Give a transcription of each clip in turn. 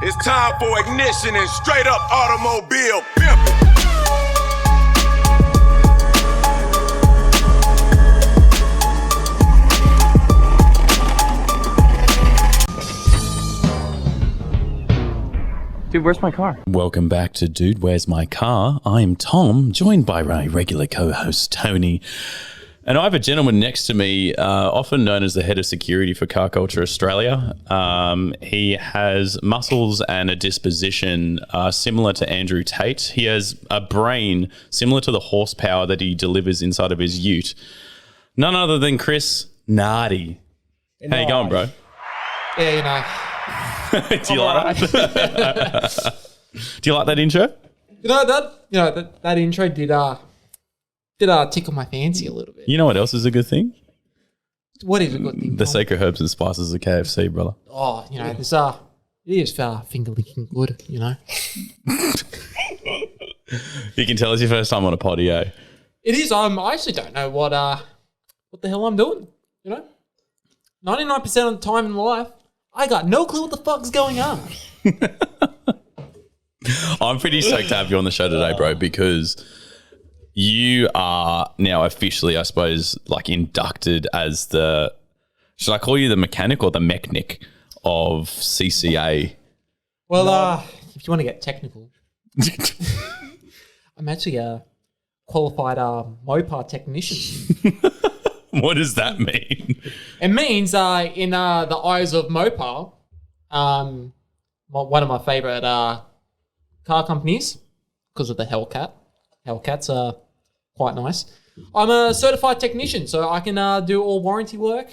It's time for ignition and straight up automobile pimping. Dude, where's my car? Welcome back to Dude, Where's My Car? I'm Tom, joined by my regular co-host, Tony. And I have a gentleman next to me, often known as the head of security for Car Culture Australia. He has muscles and a disposition similar to Andrew Tate. He has a brain similar to the horsepower that he delivers inside of his ute. None other than Chris Nati. How you going, bro? Yeah, you know. Do you like that? Do you like that intro? That intro did tickle my fancy a little bit. You know what else is a good thing? What is a good thing? The sacred herbs and spices of KFC, brother. Oh, this it is finger licking good, you know. You can tell it's your first time on a potty, eh? It is. I actually don't know what the hell I'm doing. You know, 99% of the time in life, I got no clue what the fuck's going on. I'm pretty stoked to have you on the show today, bro, because you are now officially, I suppose, like inducted as the, should I call you the mechanic or the mechanic of CCA? Well, if you want to get technical, I'm actually a qualified Mopar technician. What does that mean? It means in the eyes of Mopar, one of my favourite car companies, because of the Hellcat. Hellcats are quite nice. I'm a certified technician, so I can do all warranty work.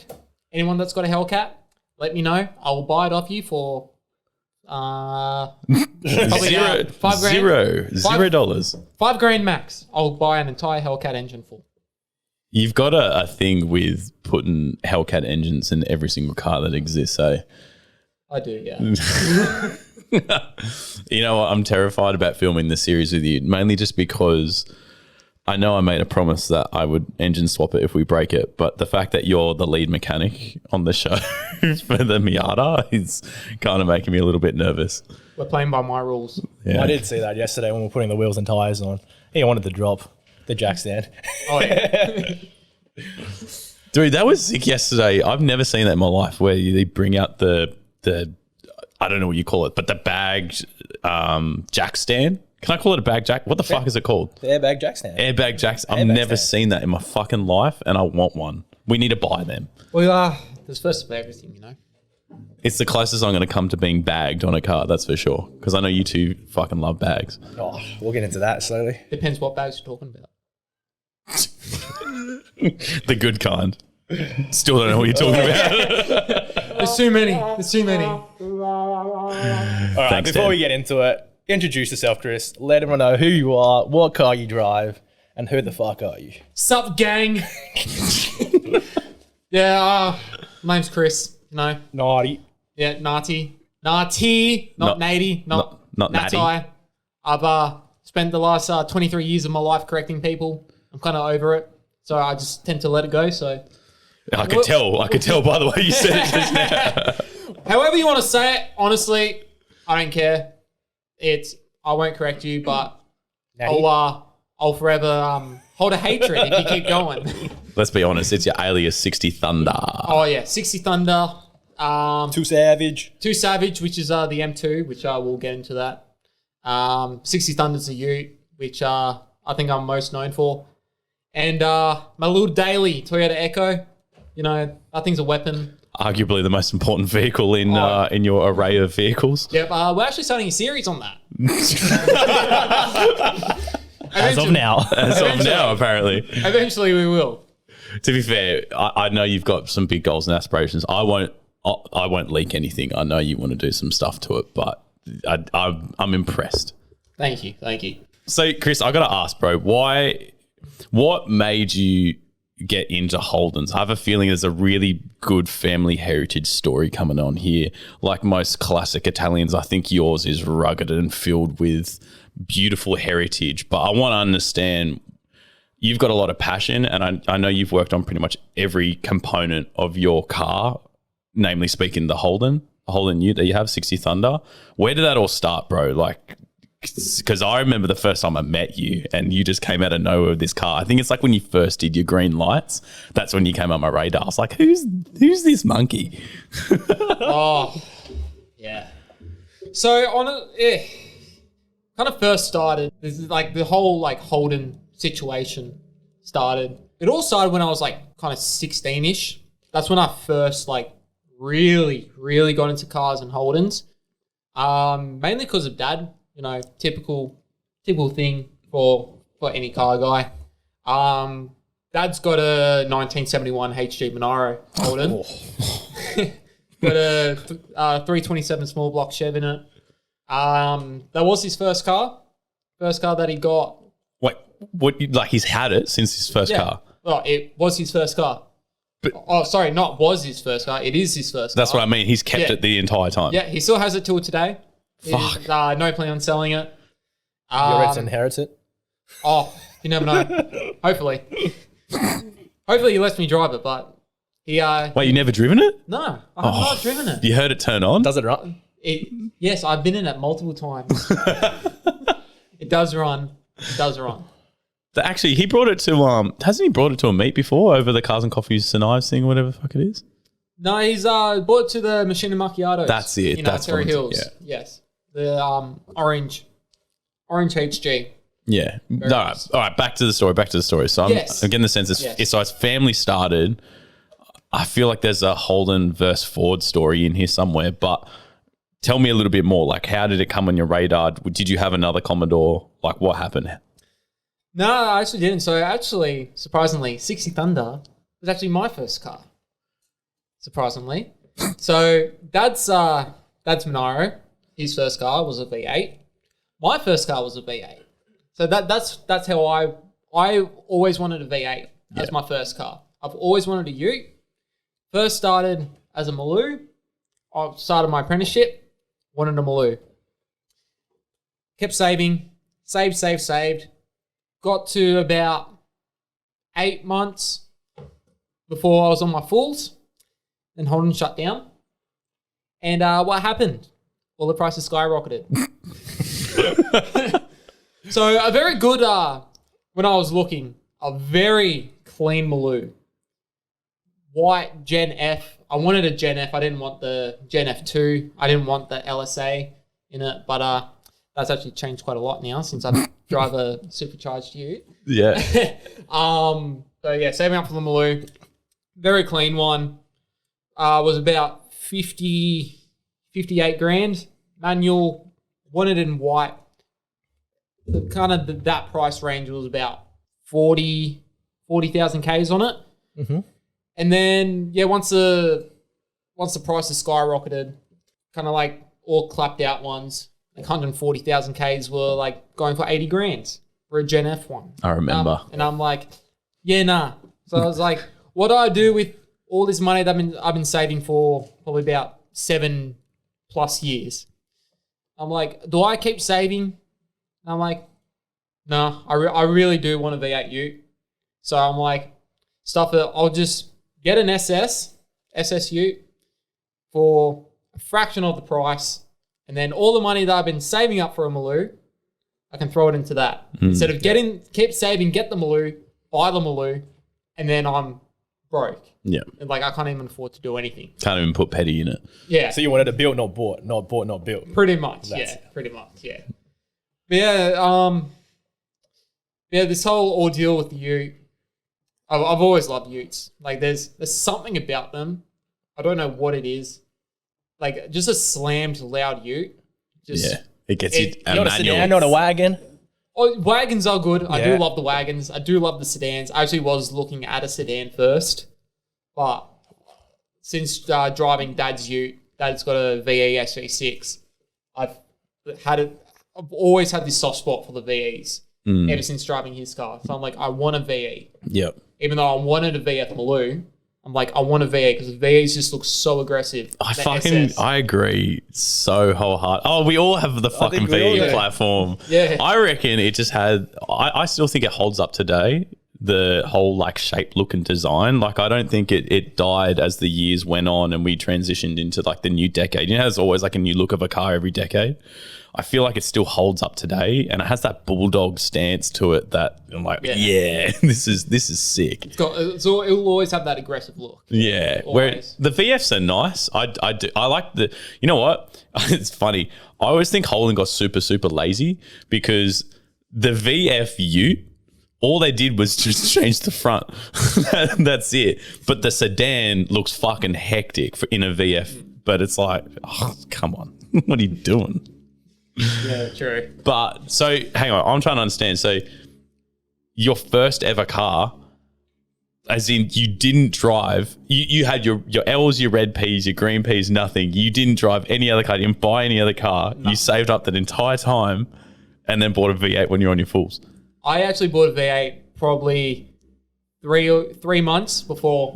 Anyone that's got a Hellcat, let me know. I will buy it off you for probably $5 grand. $0. $5 grand max. I'll buy an entire Hellcat engine for. You've got a thing with putting Hellcat engines in every single car that exists, eh? I do, yeah. You know what? I'm terrified about filming the series with you, mainly just because I know I made a promise that I would engine swap it if we break it, but the fact that you're the lead mechanic on the show for the Miata is kind of making me a little bit nervous. We're playing by my rules. Yeah. I did see that yesterday when we were putting the wheels and tyres on. He wanted to drop the jack stand. Oh, yeah. Dude, that was sick yesterday. I've never seen that in my life where they bring out the I don't know what you call it, but the bagged jack stand. Can I call it a bag jack? What the fuck is it called? The airbag jack stand. Airbag jacks. I've never seen that in my fucking life, and I want one. We need to buy them. Well, there's first of everything, you know. It's the closest I'm going to come to being bagged on a car, that's for sure. Because I know you two fucking love bags. Oh, we'll get into that slowly. Depends what bags you're talking about. The good kind. Still don't know what you're talking about. There's too many. All right, Thanks, before Dan. we get into it, introduce yourself, Chris. Let everyone know who you are, what car you drive, and who the fuck are you. Sup, gang? Yeah, my name's Chris. You know. Naughty. Yeah, Nati. Nati, not Nati, not Natty. I've spent the last 23 years of my life correcting people. I'm kind of over it, so I just tend to let it go. So I could tell by the way you said it just now. however you want to say it, honestly, I don't care. I won't correct you, but I'll forever hold a hatred if you keep going. Let's be honest, it's your alias 60 Thunder. Oh yeah, 60 Thunder. Too savage. Too Savage, which is the M2, which we'll get into that. 60 Thunder's a Ute, which I think I'm most known for. And my little daily Toyota Echo, you know, that thing's a weapon. Arguably the most important vehicle in your array of vehicles. Yep, we're actually starting a series on that. As of now, apparently. Eventually we will. To be fair, I know you've got some big goals and aspirations. I won't leak anything. I know you want to do some stuff to it, but I'm impressed. Thank you. So, Chris, I got to ask, bro, what made you get into Holdens? I have a feeling there's a really good family heritage story coming on here. Like most classic Italians, I think yours is rugged and filled with beautiful heritage. But I want to understand, you've got a lot of passion, and I know you've worked on pretty much every component of your car, namely speaking the Holden. Holden Ute that you have, 60 Thunder. Where did that all start, bro? Like, because I remember the first time I met you and you just came out of nowhere with this car. I think it's like when you first did your green lights. That's when you came on my radar. I was like, who's this monkey? Oh, yeah. So kind of first started. This is like the whole like Holden situation started. It all started when I was like kind of 16-ish. That's when I first like really got into cars and Holdens. Mainly because of Dad. You know, typical thing for any car guy. Dad's got a 1971 HG Monaro Holden. Got a 327 small block Chev in it. That was his first car that he got. Wait, what? Like he's had it since his first car? Well, it was his first car. Not was his first car. It is his first car. That's what I mean. He's kept it the entire time. Yeah, he still has it till today. Fuck. No plan on selling it. You're ready to inherit it? Oh, you never know. Hopefully he lets me drive it, but he... Wait, you never driven it? No, I have not driven it. You heard it turn on? Does it run? Yes, I've been in it multiple times. It does run. It does run. Actually, he brought it to... hasn't he brought it to a meet before over the Cars and Coffees and Knives thing, whatever the fuck it is? No, he's brought it to the Machine and Macchiatos. That's it. In That's Terry what Hills. yeah. Yes. The orange HG. Yeah. All right. Back to the story. So I'm getting the sense so as family started, I feel like there's a Holden versus Ford story in here somewhere, but tell me a little bit more. Like, how did it come on your radar? Did you have another Commodore? Like, what happened? No, I actually didn't. So actually, surprisingly, 60 Thunder was actually my first car. Surprisingly. So Dad's Monaro, his first car was a V8. My first car was a V8. So that's how I always wanted a V8 as my first car. I've always wanted a Ute. First started as a Maloo. I started my apprenticeship, wanted a Maloo. Kept saving, saved. Got to about 8 months before I was on my fulls. Then Holden shut down. And what happened? Well, the prices skyrocketed. So a very good, when I was looking, a very clean Maloo. White Gen F. I wanted a Gen F. I didn't want the Gen F2. I didn't want the LSA in it. But that's actually changed quite a lot now since I drive a supercharged Ute. Yeah. So yeah, saving up for the Maloo. Very clean one. Was about 58 grand. Manual, wanted in white. That price range was about 40,000 Ks on it. Mm-hmm. And then, once the prices skyrocketed, kind of like all clapped out ones, like 140,000 Ks were like going for 80 grand for a Gen F one. I remember. And I'm like, yeah, nah. So I was like, what do I do with all this money that I've been saving for probably about 7+ years? I'm like, do I keep saving? And I'm like, nah, I really do want a V8 Ute. So I'm like, stuff it. I'll just get an SS Ute for a fraction of the price. And then all the money that I've been saving up for a Maloo, I can throw it into that. Instead of keep saving, get the Maloo, buy the Maloo, and then I'm broke. Yeah. And like I can't even afford to do anything. Can't even put petty in it. Yeah. So you wanted to build, not bought, not built. Pretty much. Pretty much. Yeah. But this whole ordeal with the Ute, I've always loved Utes. Like there's something about them. I don't know what it is. Like just a slammed loud Ute. It gets you a You want a sedan, not a wagon? Oh, wagons are good. I do Yeah. love the wagons. I do love the sedans. I actually was looking at a sedan first, but since driving Dad's Ute, Dad's got a VE SV6. I've always had this soft spot for the VEs ever since driving his car. So I'm like, I want a VE. Yep. Even though I wanted a VF Maloo, I'm like, I want a VE because the VEs just look so aggressive. I agree so wholeheartedly. Oh, we all have the fucking we all VE do. platform. Yeah. I reckon it just had, I still think it holds up today. the whole like shape, look, and design. Like, I don't think it died as the years went on and we transitioned into like the new decade. You know, there's always like a new look of a car every decade. I feel like it still holds up today, and it has that bulldog stance to it that I'm like, yeah, this is sick. It'll always have that aggressive look. Yeah, where the VFs are nice. I like the. You know what? It's funny. I always think Holden got super lazy because the VF Ute, all they did was just change the front. That's it. But the sedan looks fucking hectic in a VF. But it's like, oh, come on, what are you doing? Yeah, true. But so, hang on, I'm trying to understand. So, your first ever car, as in you didn't drive, you had your L's, your red P's, your green P's, nothing. You didn't drive any other car, you didn't buy any other car. No. You saved up that entire time and then bought a V8 when you're on your fulls. I actually bought a V8 probably three months before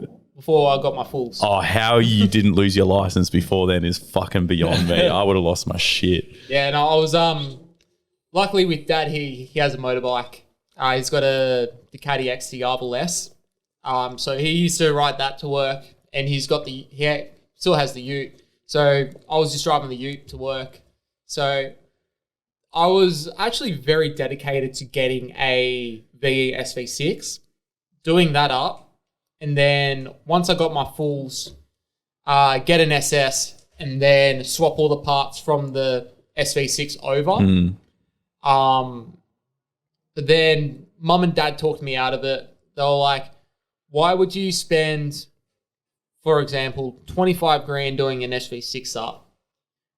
I got my fulls. Oh, how you didn't lose your license before then is fucking beyond me. I would have lost my shit. Yeah, no, I was luckily with Dad, he has a motorbike. He's got a Ducati XTR LS. So he used to ride that to work, and he still has the Ute. So I was just driving the Ute to work. So I was actually very dedicated to getting a VE SV6, doing that up. And then once I got my fulls, get an SS and then swap all the parts from the SV6 over. But then Mum and Dad talked me out of it. They were like, why would you spend, for example, 25 grand doing an SV6 up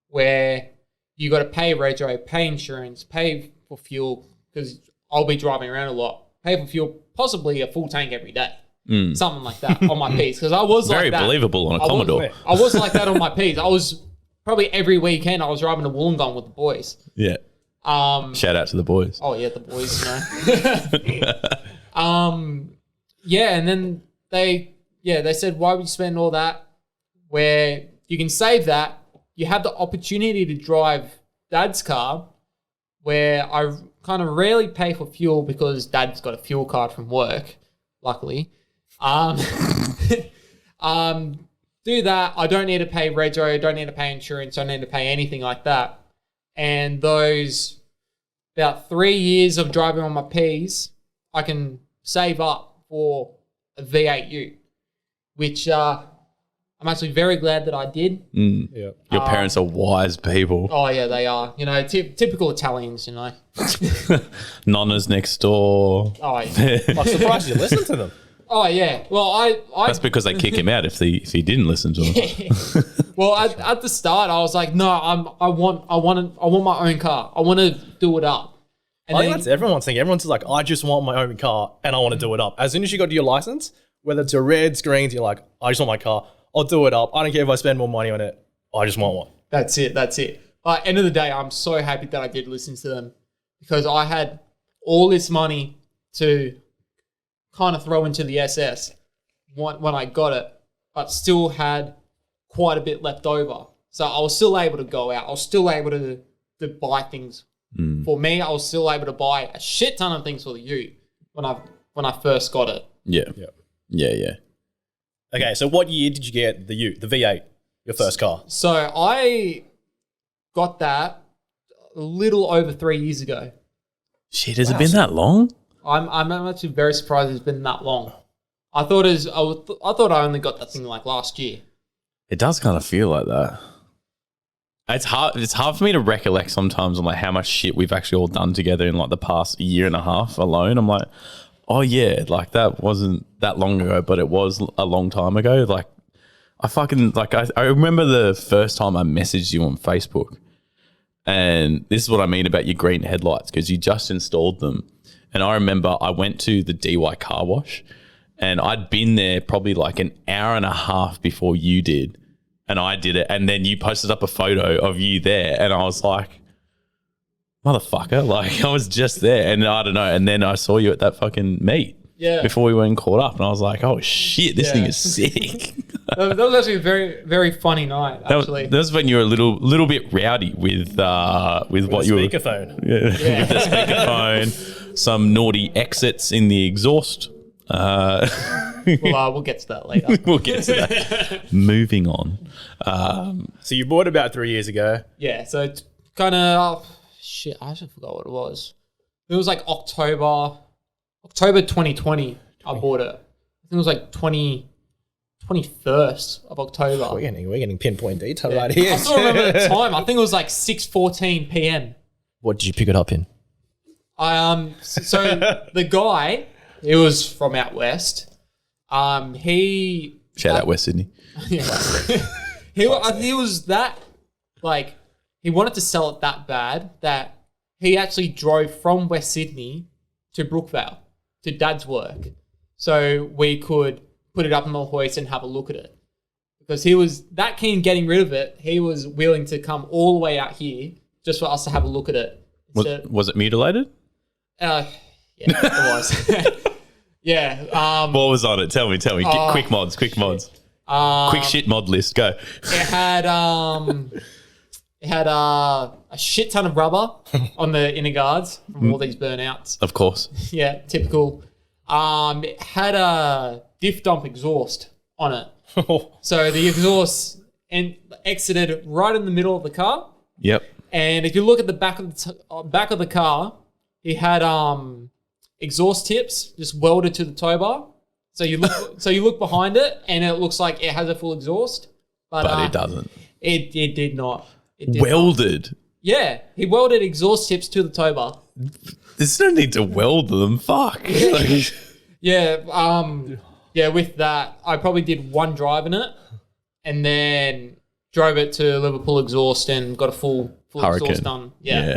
where you got to pay rego, pay insurance, pay for fuel, because I'll be driving around a lot, pay for fuel, possibly a full tank every day. Something like that on my P's, because I was very like that. Very believable on a Commodore. I was like that on my P's. I was probably every weekend I was driving to Wollongong with the boys. Yeah. Shout out to the boys. Oh yeah, the boys. You know. Yeah, and then they said, why would you spend all that where you can save that? You have the opportunity to drive Dad's car, where I kind of rarely pay for fuel because Dad's got a fuel card from work, luckily. Do that. I don't need to pay rego, don't need to pay insurance, don't need to pay anything like that. And those about 3 years of driving on my P's, I can save up for a V8 Ute, which I'm actually very glad that I did. Yeah. Your parents are wise people. Oh yeah, they are. You know, typical Italians. You know, Nonna's next door. Oh yeah. I'm surprised you listen to them. Oh yeah. Well, I that's because they kick him out if he didn't listen to them. Well, at the start, I was like, no, I want my own car. I want to do it up. And I think that's everyone's thing. Everyone's like, I just want my own car and I want to do it up. As soon as you got your license, whether it's your reds, greens, you're like, I just want my car. I'll do it up. I don't care if I spend more money on it. I just want one. That's it. End of the day, I'm so happy that I did listen to them, because I had all this money to kind of throw into the SS when I got it, but still had quite a bit left over. So I was still able to go out. I was still able to buy things. For me, I was still able to buy a shit ton of things for the Ute when I first got it. Yeah. Okay, so what year did you get the Ute, the V8, your first car? So I got that a little over 3 years ago. Shit, has it been that long? I'm actually very surprised it's been that long. I thought I only got that thing like last year. It does kind of feel like that. It's hard for me to recollect sometimes on like how much shit we've actually all done together in like the past year and a half alone. I'm like, oh yeah, like that wasn't that long ago, but it was a long time ago. Like I remember the first time I messaged you on Facebook, and this is what I mean about your green headlights, because you just installed them. And I remember I went to the DY car wash, and I'd been there probably like an hour and a half before you did. And I did it, and then you posted up a photo of you there, and I was like, motherfucker, like I was just there, and I don't know, and then I saw you at that fucking meet before we went caught up, and I was like, oh shit, this thing is sick. That was actually a very, very funny night, actually. That was when you were a little bit rowdy with what you were... Speakerphone. With the speakerphone, some naughty exits in the exhaust. We'll get to that later. We'll get to that. Moving on. So you bought it about 3 years ago. Yeah, so it's kind of shit. I actually forgot what it was. It was like October 2020. I bought it. I think it was like 21st of October. We're getting pinpoint detail right here. I still remember the time. I think it was like 6:14 p.m. What did you pick it up in? So the guy, he was from out west. He Shout out West Sydney. I think he was that, like, he wanted to sell it that bad that he actually drove from West Sydney to Brookvale to Dad's work so we could put it up on the hoist and have a look at it. Because he was that keen getting rid of it, he was willing to come all the way out here just for us to have a look at it. Was it mutilated? Yeah, it was. Yeah. What was on it? Tell me. Quick mods. Quick shit mod list. Go. It had a shit ton of rubber on the inner guards from all these burnouts. Of course. Yeah, typical. It had a diff dump exhaust on it. So the exhaust exited right in the middle of the car. Yep. And if you look at the back of the car, he had exhaust tips just welded to the tow bar. So you look behind it, and it looks like it has a full exhaust, but it doesn't. It did not. It did Welded. not. Yeah, he welded exhaust tips to the tow bar. There's no need to weld them. Fuck. Yeah. Yeah. With that, I probably did one drive in it, and then drove it to Liverpool exhaust and got a full Hurricane. exhaust done. Yeah.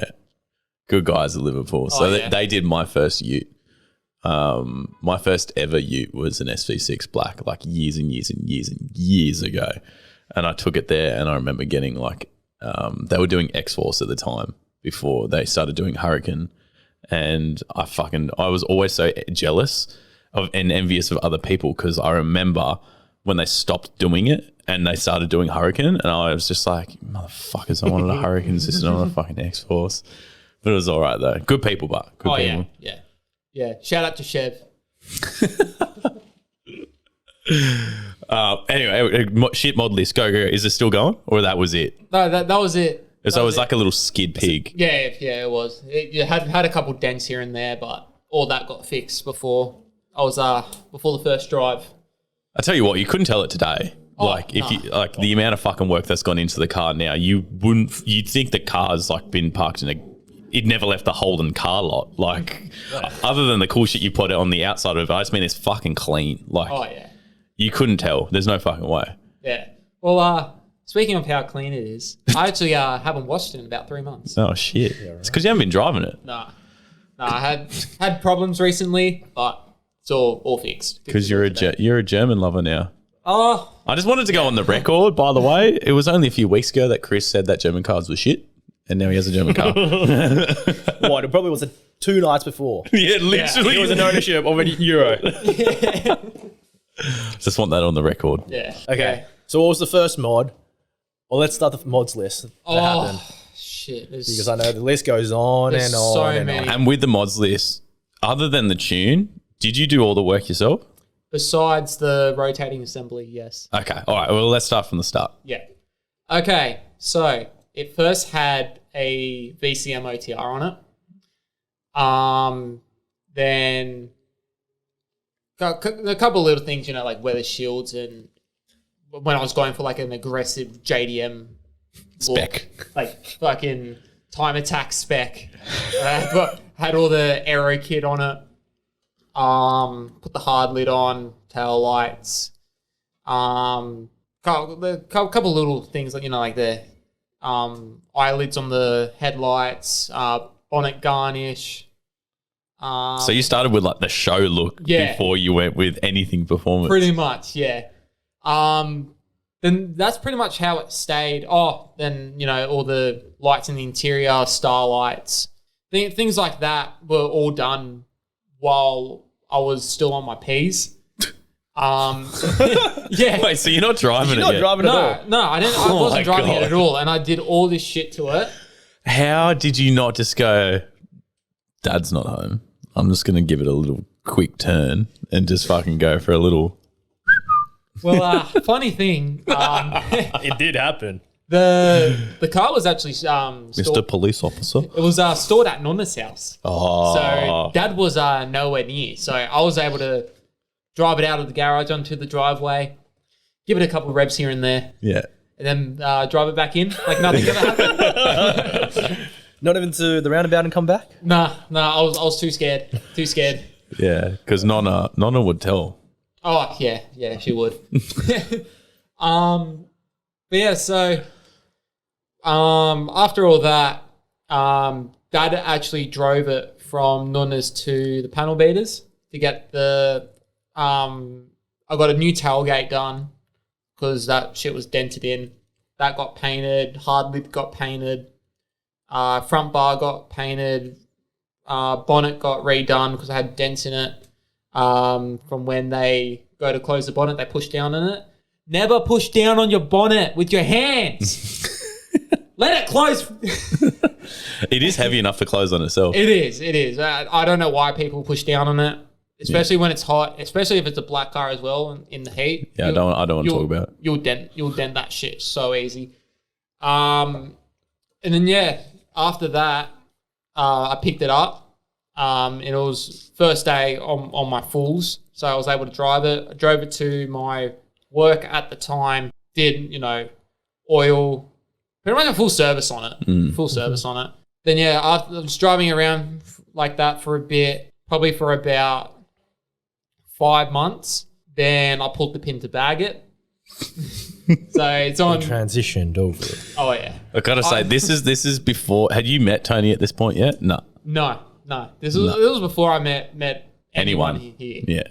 Good guys at Liverpool. So yeah. they did my first ute. My first ever ute was an SV6 black, like years and years and years and years ago. And I took it there, and I remember getting like, they were doing X-Force at the time before they started doing Hurricane. And I was always so jealous of and envious of other people, because I remember when they stopped doing it and they started doing Hurricane, and I was just like, motherfuckers, I wanted a Hurricane system on a fucking X-Force. But it was all right though. Good people, but good people. Yeah. Shout out to Chev. Anyway, shit mod list. Go. Is it still going, or that was it? No, that was it. So it was like a little skid pig. Yeah, it was. It had a couple dents here and there, but all that got fixed before the first drive. I tell you what, you couldn't tell it today. The amount of fucking work that's gone into the car now, you'd think the car's like been parked in it never left the Holden car lot. Like, other than the cool shit you put on the outside of it, I just mean it's fucking clean. Like, you couldn't tell. There's no fucking way. Yeah. Well, speaking of how clean it is, I actually haven't washed it in about 3 months. Oh shit! Yeah, right. It's because you haven't been driving it. Nah, I had problems recently, but it's all fixed. Because you're a German lover now. Oh, I just wanted to go on the record. By the way, it was only a few weeks ago that Chris said that German cars were shit, and now he has a German car. What? It probably was 2 nights before. Yeah, literally. It was an ownership of a Euro. Just want that on the record. yeah. Okay. Yeah. So what was the first mod? Well, let's start the mods list that happened. Shit. Because I know the list goes on There's and on so and many. on. And with the mods list, other than the tune, did you do all the work yourself? Besides the rotating assembly, yes. Okay. All right. Well, let's start from the start. Yeah. Okay. So it first had a VCM OTR on it. Then got a couple of little things, like weather shields, and when I was going for like an aggressive JDM Spec. look, like fucking time attack spec, but had all the aero kit on it. Put the hard lid on, tail lights. Couple little things like like the eyelids on the headlights, bonnet garnish. So you started with like the show look before you went with anything performance. Pretty much, yeah. Then that's pretty much how it stayed. Oh, then all the lights in the interior, starlights, things like that were all done while I was still on my P's. Yeah. Wait, so you're not driving You're not driving at all? No, I didn't. I wasn't driving it at all, and I did all this shit to it. How did you not just go, Dad's not home, I'm just going to give it a little quick turn and just fucking go for a little. Well, funny thing, It did happen. the car was actually Mr. Police Officer. it was stored at Nonna's house. Oh. So Dad was nowhere near. So I was able to drive it out of the garage onto the driveway, give it a couple of revs here and there, Yeah. and then drive it back in like nothing ever happened. Not even to the roundabout and come back? Nah, I was too scared. Too scared. Yeah, because Nonna would tell. Oh yeah, she would. But yeah, so after all that, Dad actually drove it from Nonna's to the panel beaters to get the. I got a new tailgate done because that shit was dented in. That got painted. Hard lid got painted. Front bar got painted. Bonnet got redone because I had dents in it. From when they go to close the bonnet, they push down on it. Never push down on your bonnet with your hands. Let it close. It is heavy enough to close on itself. It is. I don't know why people push down on it, especially when it's hot, especially if it's a black car as well in the heat. Yeah, I don't want to talk about it. You'll dent that shit so easy. And then after that, I picked it up. And it was first day on my fulls, so I was able to drive it. I drove it to my work at the time. Did oil, pretty much a full service on it. Full service on it. Then after I was driving around like that for a bit, probably for about 5 months. Then I pulled the pin to bag it. So it's on. Transitioned over. Oh yeah. I gotta say, this is before. Had you met Tony at this point yet? No. No. This was before I met anyone here. Yeah.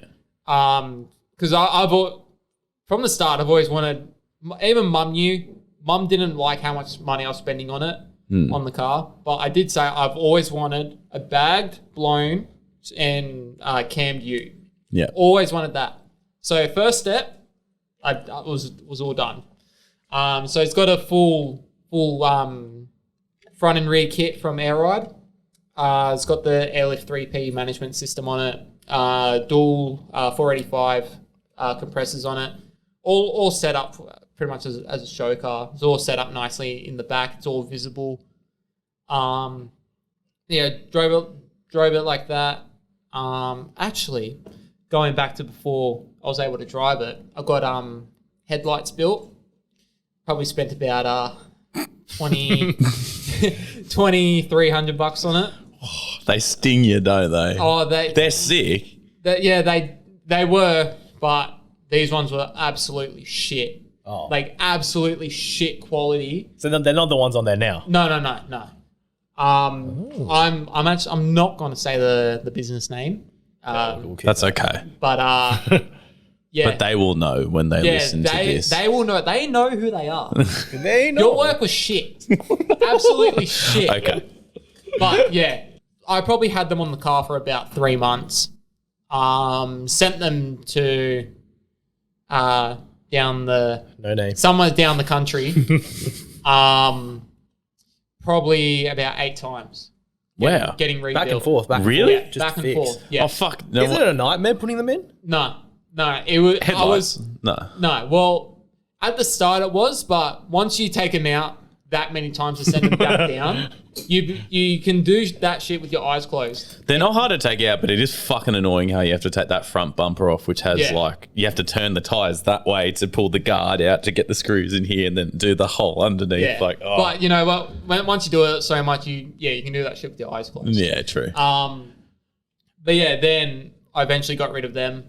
Because I've from the start I've always wanted. Even Mum knew. Mum didn't like how much money I was spending on it on the car, but I did say I've always wanted a bagged, blown, and cammed ute. Yeah. Always wanted that. So first step, I was all done. So it's got a full front and rear kit from Air Ride. It's got the Airlift 3P management system on it. Dual 485 compressors on it. All set up pretty much as a show car. It's all set up nicely in the back. It's all visible. Drove it like that. Actually, going back to before I was able to drive it, I got headlights built. Probably spent about $2,300 on it. They sting you, don't they? Oh, they're sick. They were, but these ones were absolutely shit. Oh. Like absolutely shit quality. So they're not the ones on there now? No. I'm not going to say the business name. That's okay. But yeah. But they will know when they listen to this. They will know. They know who they are. They know. Your work was shit. Absolutely shit. Okay. But yeah, I probably had them on the car for about 3 months. Sent them to somewhere down the country. Probably about 8 times. Wow. Getting rebuilt. Back and forth. Really? Yeah, Just back and fixed. forth. Yeah. Oh fuck! No, Isn't it a nightmare putting them in? No. It was. headlights. No. Well, at the start it was, but once you take them out that many times to send them back down, you can do that shit with your eyes closed. They're not hard to take out, but it is fucking annoying how you have to take that front bumper off, which has Yeah. you have to turn the tires that way to pull the guard out to get the screws in here and then do the hole underneath. Yeah. But you know what? Once you do it so much, you can do that shit with your eyes closed. Yeah, true. But yeah, then I eventually got rid of them.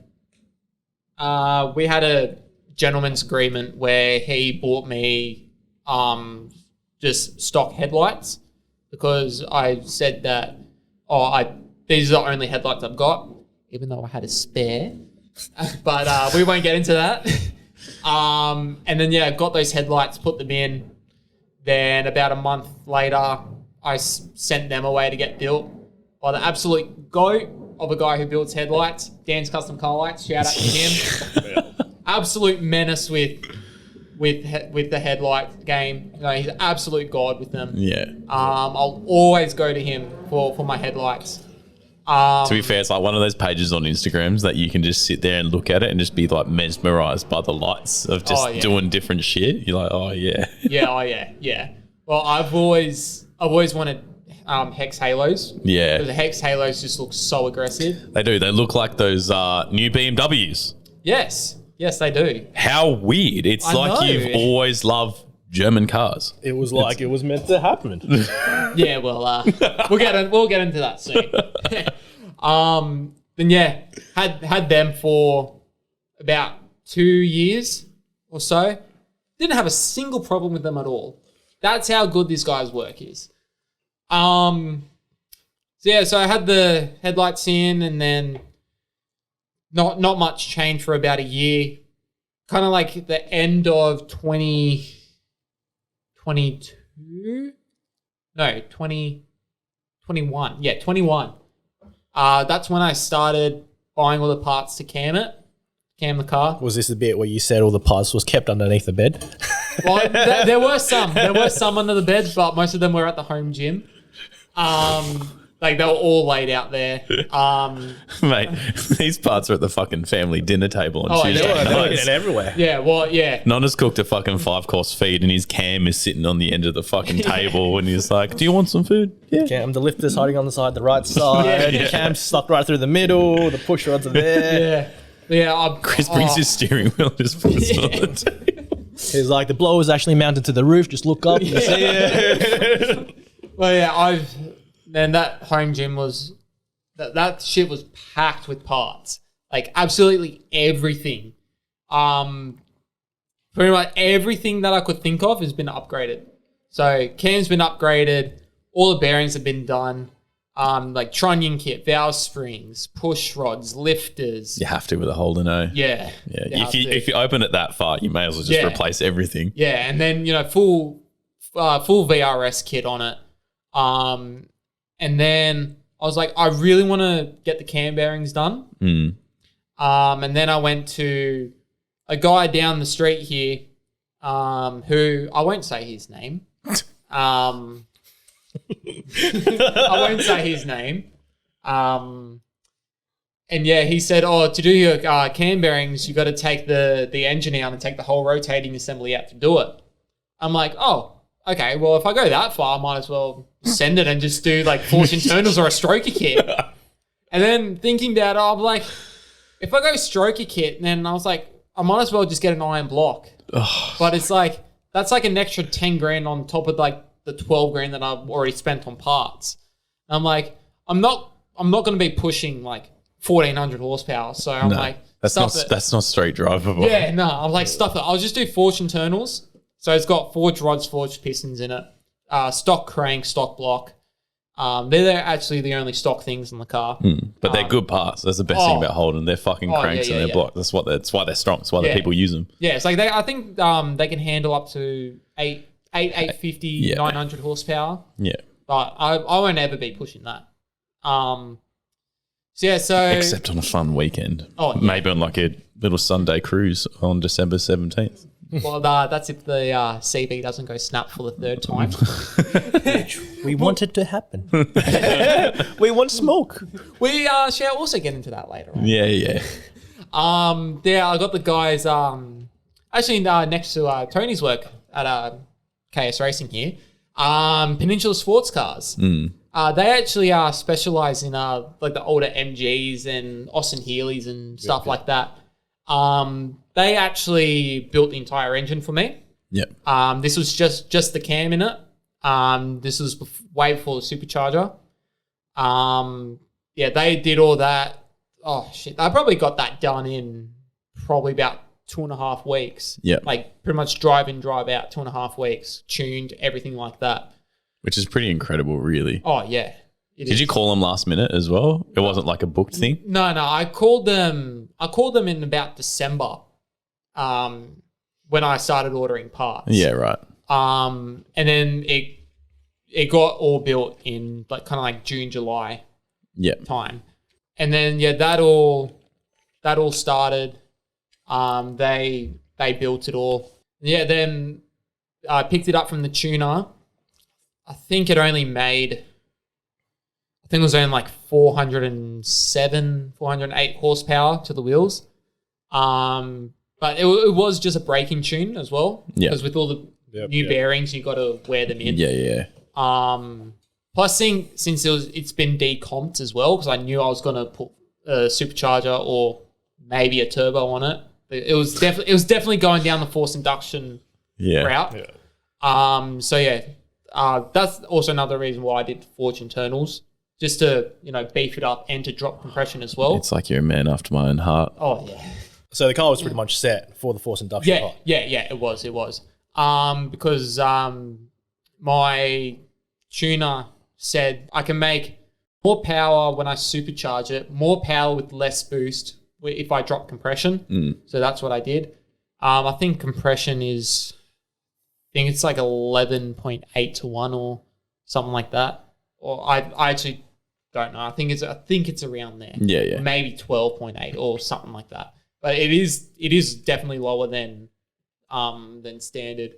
We had a gentleman's agreement where he bought me just stock headlights because I said that these are the only headlights I've got, even though I had a spare. But we won't get into that. And then got those headlights, put them in. Then about a month later, I sent them away to get built by the absolute goat of a guy who builds headlights, Dan's Custom Car Lights. Shout out to him. Absolute menace with the headlight game. You know, he's an absolute god with them. Yeah. I'll always go to him for my headlights. To be fair, it's like one of those pages on Instagrams that you can just sit there and look at it and just be like mesmerized by the lights of just doing different shit. You're like, oh yeah. Yeah. Well, I've always wanted hex halos. Yeah. Because the hex halos just look so aggressive. They do. They look like those new BMWs. Yes, they do. How weird. It's I like know. you've always loved German cars. It was like it was meant to happen. Yeah, well, we'll get into that soon. Then yeah, had them for about 2 years or so. Didn't have a single problem with them at all. That's how good this guy's work is. So I had the headlights in, and then not much change for about a year. Kind of like the end of 2022? No, 2021. Yeah, 21. That's when I started buying all the parts to cam the car. Was this the bit where you said all the parts was kept underneath the bed? Well, there were some. There were some under the bed, but most of them were at the home gym. Like they were all laid out there. Mate, these parts are at the fucking family dinner table on Tuesday They were nights. getting everywhere. Yeah, well, yeah. Nonna's cooked a fucking 5-course feed and his cam is sitting on the end of the fucking table and he's like, do you want some food? Yeah. Cam, the lifter's hiding on the side, the right side. Yeah. Cam's stuck right through the middle. The push rods are there. Yeah. Chris brings his steering wheel and just puts it on the table. He's like, the blower's actually mounted to the roof. Just look up. You see it. Well, yeah, then that home gym was, that shit was packed with parts. Like, absolutely everything. Pretty much everything that I could think of has been upgraded. So, cam's been upgraded. All the bearings have been done. Like, trunnion kit, valve springs, push rods, lifters. You have to with a Holden O. Yeah. If you open it that far, you may as well just replace everything. Yeah, and then, full VRS kit on it. And then I was like, I really want to get the cam bearings done. And then I went to a guy down the street here, who I won't say his name. I won't say his name. And yeah, he said, to do your cam bearings, you got to take the engine out and take the whole rotating assembly out to do it. I'm like, okay, well, if I go that far, I might as well send it and just do like force internals or a stroker kit. And then thinking about it, I'm like, if I go stroker kit, then I was like, I might as well just get an iron block. But it's like, that's like an extra 10 grand on top of like the 12 grand that I've already spent on parts. And I'm like, I'm not going to be pushing like 1400 horsepower. So I'm like, that's not straight drivable. Yeah, no, I'm like, stuff it. I'll just do forged internals. So it's got forged rods, forged pistons in it, stock crank, stock block. They're actually the only stock things in the car. But they're good parts. That's the best thing about Holden. They're fucking cranks and they're block. That's why they're strong. That's why the people use them. Yeah, it's like I think they can handle up to 850, 900 horsepower. Yeah. But I won't ever be pushing that. Except on a fun weekend. Maybe on like a little Sunday cruise on December 17th. Well, that's if the CB doesn't go snap for the third time. We want it to happen. We want smoke. We shall also get into that later on. Yeah. Yeah, I got the guys actually next to Tony's work at KS Racing here. Peninsula Sports Cars. They actually specialize in like the older MGs and Austin Healey's and stuff like that. They actually built the entire engine for me. Yeah. This was just the cam in it. This was way before the supercharger. They did all that. Oh shit! I probably got that done in probably about 2.5 weeks. Yeah. Like pretty much drive in, drive out, 2.5 weeks, tuned, everything like that. Which is pretty incredible, really. Oh yeah. Did you call them last minute as well? It wasn't like a booked thing? No. I called them in about December. When I started ordering parts. Yeah, right. And then it got all built in like kind of like June, July time. And then that all started. They built it all. Yeah, then I picked it up from the tuner. I think it only made I think it was only like 407, 408 horsepower to the wheels. But it was just a braking tune as well. Yeah. Because with all the new bearings, you got to wear them in. Yeah. Plus, since it's been decomped as well, because I knew I was going to put a supercharger or maybe a turbo on it. It was definitely going down the forced induction route. Yeah. That's also another reason why I did forged internals, just to beef it up and to drop compression as well. It's like you're a man after my own heart. Oh yeah. So the car was pretty much set for the forced induction part. Yeah, it was. Because my tuner said I can make more power when I supercharge it, more power with less boost if I drop compression. So that's what I did. I think compression is, it's like 11.8 to 1 or something like that. Or I actually don't know. I think it's around there. Yeah. Maybe 12.8 or something like that. But it is definitely lower than standard.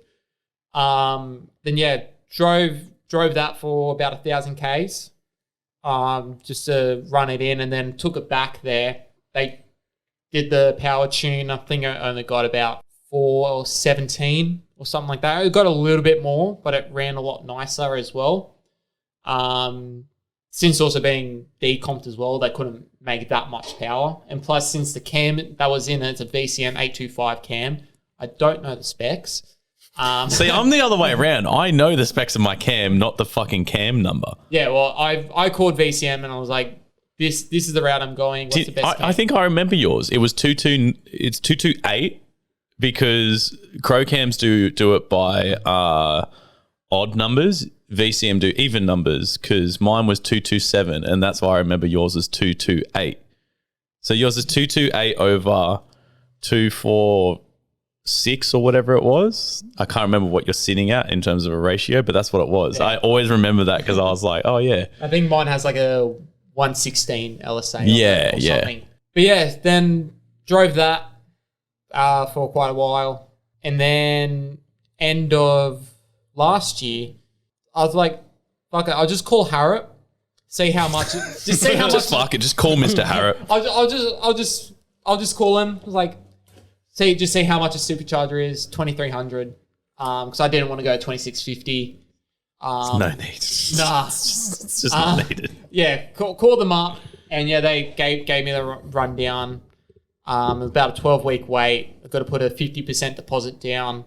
Then drove that for about 1,000 Ks, just to run it in, and then took it back there. They did the power tune. I think I only got about 417 or something like that. It got a little bit more, but it ran a lot nicer as well. Since also being decomped as well, they couldn't make that much power. And plus, since the cam that was in it's a VCM 825 cam, I don't know the specs. See, I'm the other way around. I know the specs of my cam, not the fucking cam number. Yeah, well, I called VCM and I was like, this is the route I'm going. What's the best cam? I think I remember yours. It was 228 because Crow cams do it by odd numbers. VCM do even numbers because mine was 227 and that's why I remember yours is 228. So yours is 228 over 246 or whatever it was. I can't remember what you're sitting at in terms of a ratio, but that's what it was. Yeah. I always remember that because I was like, oh yeah. I think mine has like a 116 LSA. Yeah. Something. But yeah, then drove that for quite a while. And then end of last year, I was like, fuck it, I'll just call Harrop, see how much. Just see how much. Just fuck it, just call Mr. Harrop. I'll just call him. I was like, see how much a supercharger is, 2,300. Because I didn't want to go 2,650. No need. Nah, it's just not needed. Yeah, call them up, and yeah, they gave me the rundown. About a 12-week wait. I've got to put a 50% deposit down.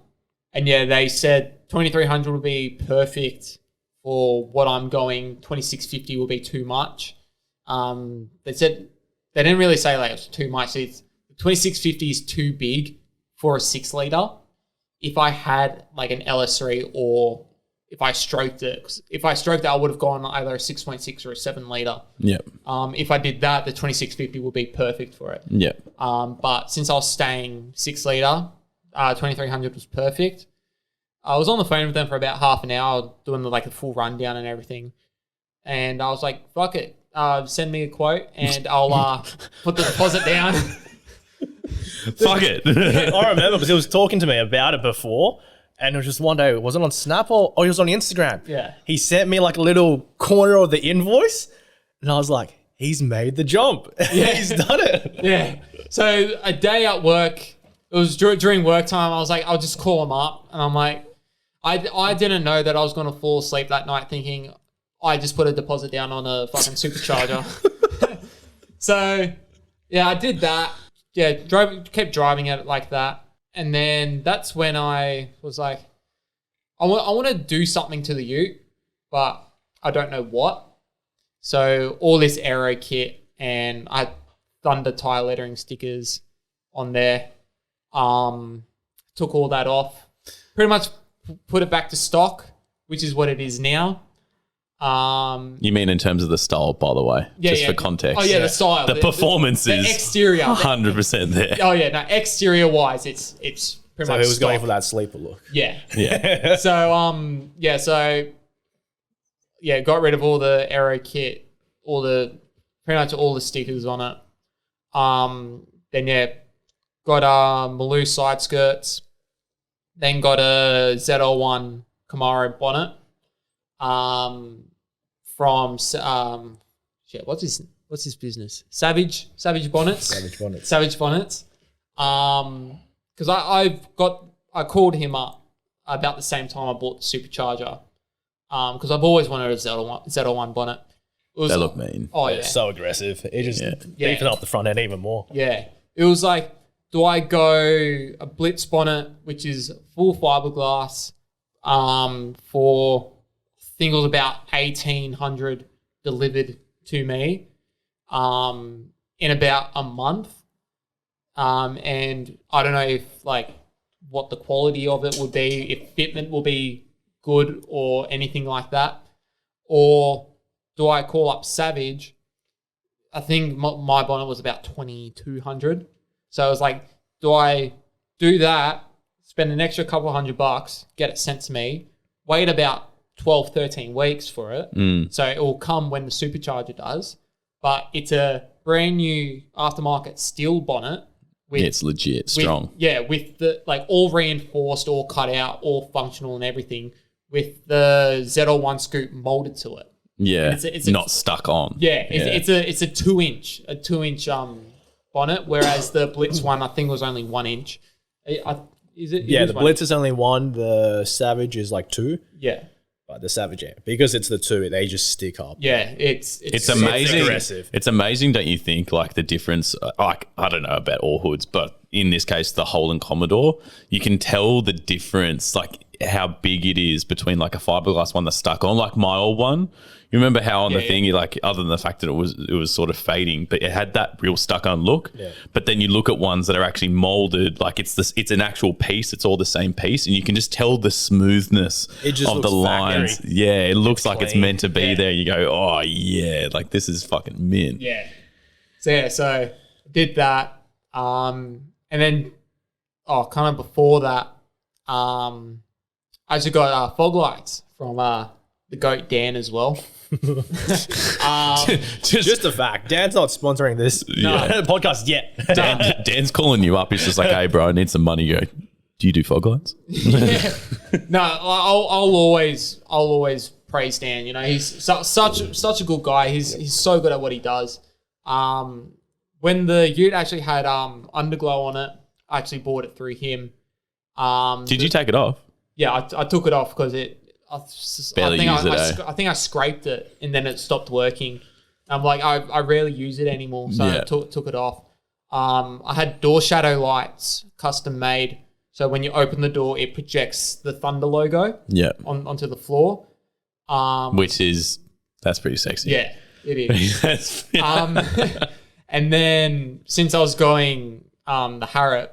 And yeah, they said 2,300 would be perfect for what I'm going. 2,650 will be too much. They said they didn't really say like it's too much. 2,650 is too big for a 6-litre. If I had like an LS3 or if I stroked it, 'cause if I stroked it, I would have gone either a 6.6 or a 7-litre. Yep. If I did that, the 2,650 would be perfect for it. Yep. But since I was staying 6-litre, 2,300 was perfect. I was on the phone with them for about half an hour doing the full rundown and everything. And I was like, fuck it. Send me a quote and I'll put the deposit down. Fuck it. I remember because he was talking to me about it before, and it was just one day, was it on Snap or he was on Instagram? Yeah. He sent me like a little corner of the invoice, and I was like, he's made the jump. Yeah. He's done it. Yeah. So a day at work, it was during work time, I was like, I'll just call him up. And I'm like, I didn't know that I was going to fall asleep that night thinking I just put a deposit down on a fucking supercharger. So, yeah, I did that. Yeah, kept driving it like that. And then that's when I was like, I want to do something to the Ute, but I don't know what. So all this aero kit and I Thunder tire lettering stickers on there. Took all that off. Pretty much put it back to stock, which is what it is now. You mean in terms of the style, by the way? Yeah, just for context. Oh, yeah, the style. The performance the is exterior. 100% there. Oh, yeah, no, exterior-wise, it's pretty much So he was stock. going for that sleeper look. Yeah. Yeah. So, got rid of all the aero kit, pretty much all the stickers on it. Then, got Maloo side skirts. Then got a ZL1 Camaro bonnet. From shit, what's his business? Savage Bonnets. Savage Bonnets. Because I called him up about the same time I bought the supercharger. Because I've always wanted a ZL1 bonnet. They look mean. Oh yeah, It's so aggressive. It just beefing up the front end even more. yeah. It was like, do I go a Blitz bonnet, which is full fiberglass, for I think it was about 1,800 delivered to me, in about a month, and I don't know if like what the quality of it would be, if fitment will be good or anything like that, or do I call up Savage? I think my bonnet was about 2,200. So I was like, do I do that, spend an extra couple $100, get it sent to me, wait about 12, 13 weeks for it. So it will come when the supercharger does. But it's a brand new aftermarket steel bonnet. It's legit strong. With the like all reinforced, all cut out, all functional and everything, with the ZL1 scoop molded to it. Yeah, it's not stuck on. Yeah, it's a 2-inch bonnet, whereas the Blitz one I think was only 1 inch. Is it? Yeah, the Blitz is only 1. The Savage is like 2. Yeah, but the Savage, because it's the 2, they just stick up. yeah. It's amazing. It's aggressive. It's amazing, don't you think? Like the difference. Like I don't know about all hoods, but in this case, the Holden Commodore, you can tell the difference, like how big it is between like a fiberglass one that's stuck on, like my old one. You remember how on the thing, you like, other than the fact that it was sort of fading, but it had that real stuck on look. Yeah. But then you look at ones that are actually molded, like it's an actual piece. It's all the same piece, and you can just tell the smoothness of the lines. factory. Yeah, it looks like it's clean. meant to be there. You go, oh yeah, like this is fucking mint. Yeah. So did that. And then kind of before that, I actually got fog lights from the goat Dan as well. Just a fact. Dan's not sponsoring this podcast yet. Dan's calling you up. He's just like, hey bro, I need some money. You go, do you do fog lights? Yeah. No, I'll always praise Dan. You know, he's such a good guy. He's so good at what he does. When the Ute actually had underglow on it, I actually bought it through him. Did you take it off? Yeah, I took it off because I think I scraped it and then it stopped working. I'm like, I rarely use it anymore, so I took it off. I had door shadow lights custom made, so when you open the door, it projects the Thunder logo onto the floor. That's pretty sexy. Yeah, it is. And then since I was going the Harriet,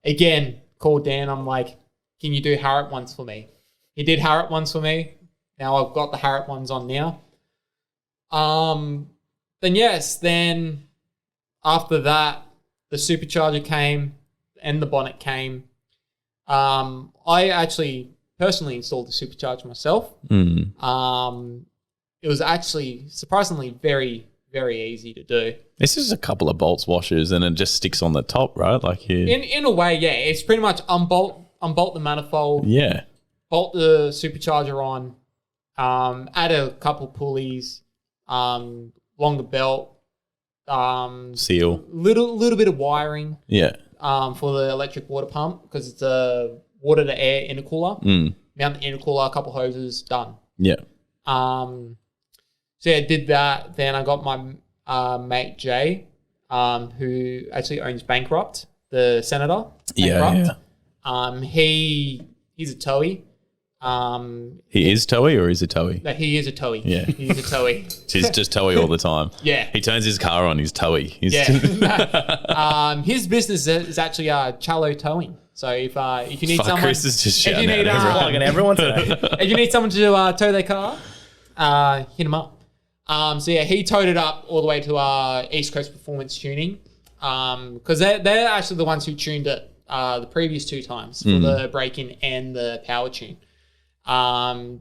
again, called Dan. I'm like, can you do Harriet ones for me? He did Harriet ones for me. Now I've got the Harriet ones on now. Then after that, the supercharger came and the bonnet came. I actually personally installed the supercharger myself. It was actually surprisingly very, very easy to do. This is a couple of bolts washers and it just sticks on the top, right? Like in a way, yeah. It's pretty much unbolt the manifold. Yeah. Bolt the supercharger on. Add a couple pulleys. Longer belt. Seal. Little bit of wiring. Yeah. For the electric water pump because it's a water to air intercooler. Mount the intercooler, a couple hoses, done. Yeah. So I did that. Then I got my mate Jay, who actually owns Bankrupt, the senator. Bankrupt. Yeah. He's a towie. He is towie or is a towie? No, he is a towie. Yeah. He's a towie. He's just towie all the time. Yeah. He turns his car on, he's towie. His business is actually Challo Towing. So if you need someone, Chris is just shouting if you need Plugging everyone today. if you need someone to tow their car, hit him up. He towed it up all the way to East Coast Performance Tuning, because they're actually the ones who tuned it the previous 2 times for the break-in and the power tune.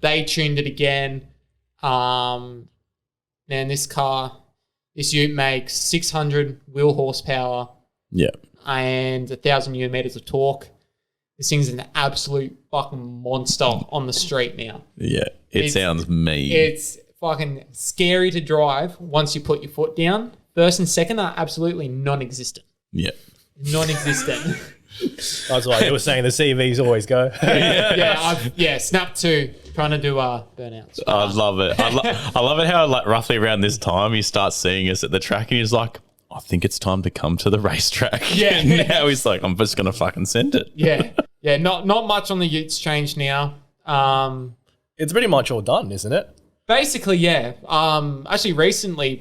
They tuned it again. Man, this Ute makes 600 wheel horsepower. Yeah. And 1,000 Newton meters of torque. This thing's an absolute fucking monster on the street now. Yeah. It sounds mean. It's fucking scary to drive once you put your foot down. First and second are absolutely non-existent. Yeah. Non-existent. That's why you were saying the CVs always go. Snap 2, trying to do burnouts. I love it. I love it how like roughly around this time he starts seeing us at the track and he's like, I think it's time to come to the racetrack. Yeah. And now he's like, I'm just gonna fucking send it. Yeah. Not much on the Utes change now. It's pretty much all done, isn't it? Basically, yeah. Actually, recently,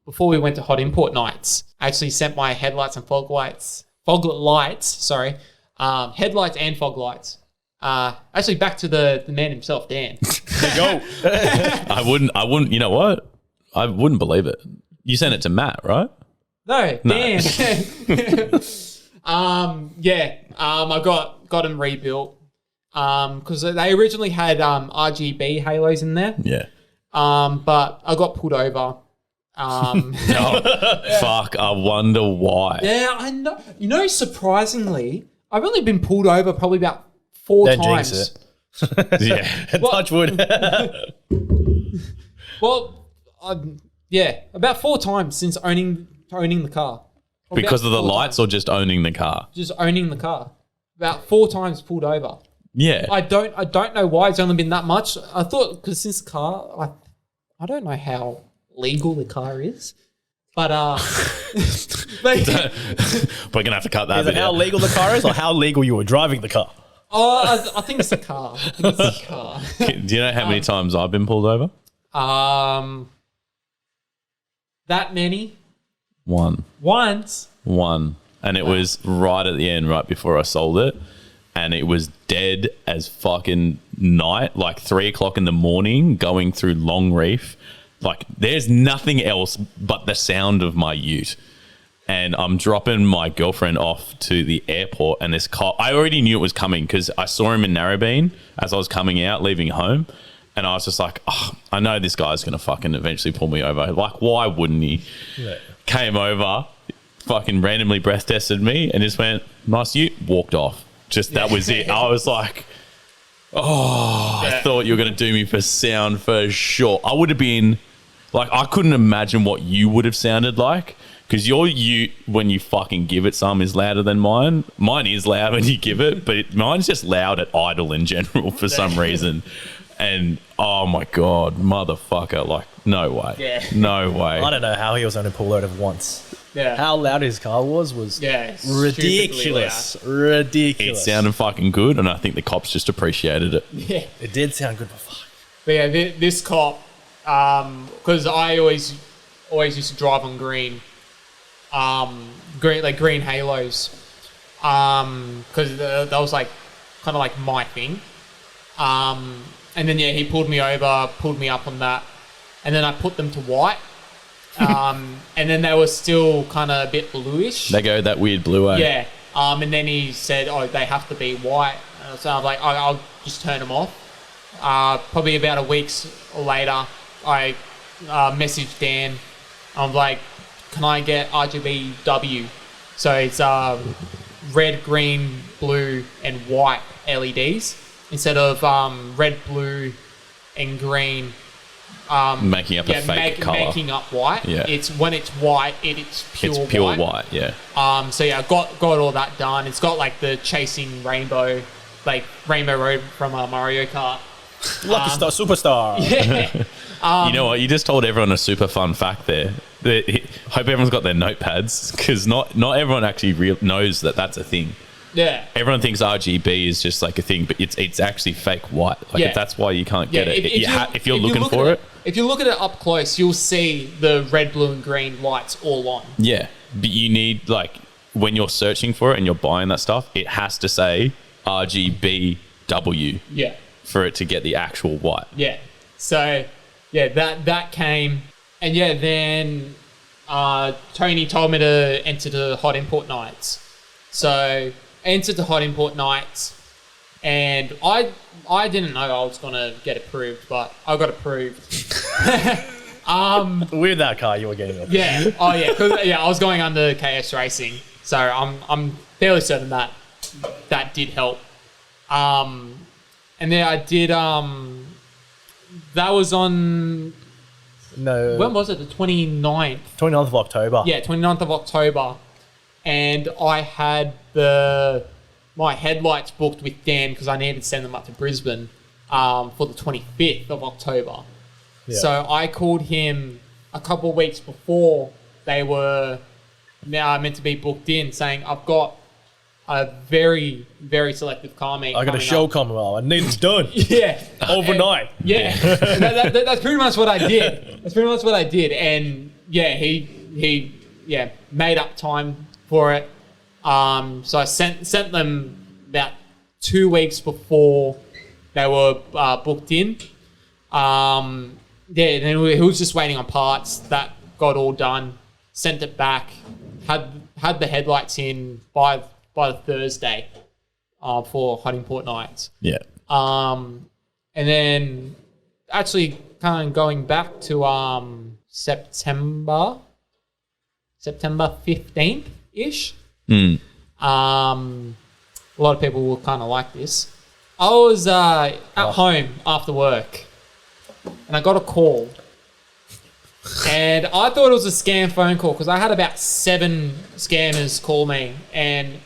before we went to hot import nights, I actually sent my headlights and headlights and fog lights. Actually, back to the man himself, Dan. There you go. I wouldn't. You know what? I wouldn't believe it. You sent it to Matt, right? No, Dan. I got him rebuilt. Because they originally had RGB halos in there. Yeah. But I got pulled over. Fuck, I wonder why. Yeah, I know. You know, surprisingly, I've only been pulled over probably about 4 Don't times. jinx Yeah. Touch wood. Well, about 4 times since owning the car. Probably Because of about the 4 lights times. or just owning the car? Just owning the car. About 4 times pulled over. Yeah. I don't know why it's only been that much. I thought because since the car, I don't know how legal the car is, but We're gonna have to cut that Is it bit how out. legal the car is or how legal you were driving the car? I think it's the car. Do you know how many times I've been pulled over? That many? One. Once. And it was right at the end, right before I sold it. And it was dead as fucking night, like 3 o'clock in the morning, going through Longreef. Like, there's nothing else but the sound of my ute. And I'm dropping my girlfriend off to the airport, and this cop, I already knew it was coming because I saw him in Narrabeen as I was coming out, leaving home. And I was just like, oh, I know this guy's going to fucking eventually pull me over. Like, why wouldn't he? Yeah. Came over, fucking randomly breath tested me, and just went, nice ute, walked off. Just that was it. I was like, I thought you were going to do me for sound for sure. I would have been, like, I couldn't imagine what you would have sounded like. Because your ute, when you fucking give it some, is louder than mine. Mine is loud when you give it, but mine's just loud at idle in general for some reason. And, oh my God, motherfucker, like, no way. Yeah. No way. I don't know how he was only pulled over once. Yeah. How loud his car was ridiculous. Ridiculous. It sounded fucking good, and I think the cops just appreciated it. Yeah. It did sound good, but fuck. But yeah, this cop, because I always used to drive on green halos, because that was like kind of like my thing. And then he pulled me over, pulled me up on that, and then I put them to white. And then they were still kind of a bit bluish. They go that weird blue, eh? Yeah. And then he said, they have to be white. So I'm like, I'll just turn them off. Probably about a week later, I messaged Dan. I'm like, can I get RGBW? So it's red, green, blue, and white LEDs instead of red, blue, and green. Making up a fake colour. Making up white. Yeah. It's when it's white, it's pure white. It's pure white, yeah. So yeah, I got all that done. It's got like the chasing rainbow, like Rainbow Road from Mario Kart. Lucky Star Superstar. Yeah. You know what? You just told everyone a super fun fact there. Hope everyone's got their notepads because not everyone actually knows that that's a thing. Yeah. Everyone thinks RGB is just like a thing, but it's actually fake white. Like Yeah. that's why you can't get it. If you're if looking look for at it. If you look at it up close, you'll see the red, blue, and green lights all on. Yeah, but you need, like, when you're searching for it and you're buying that stuff, it has to say RGBW. Yeah. For it to get the actual white. Yeah. So, yeah, that came. And yeah, then Tony told me to enter the hot import nights. So, I entered the hot import nights. And I didn't know I was going to get approved, but I got approved. With that car you were getting approved. Yeah. Oh, yeah. 'Cause, I was going under KS Racing. So, I'm fairly certain that did help. And then I did that was on, No. when was it? The 29th. 29th of October. Yeah, 29th of October. And I had my headlights booked with Dan because I needed to send them up to Brisbane for the 25th of October. Yeah. So I called him a couple of weeks before they were now meant to be booked in, saying, I've got a very, very selective car meet. I got a show coming up. I need it done. Yeah. Overnight. Yeah. That's pretty much what I did. And yeah, he made up time for it. So I sent them about 2 weeks before they were booked in. Then he was just waiting on parts. That got all done. Sent it back. Had the headlights in by the Thursday for Huntingport Nights. Yeah. And then actually kind of going back to September 15th-ish. A lot of people will kind of like this. I was at home after work and I got a call. And I thought it was a scam phone call because I had about 7 scammers call me. And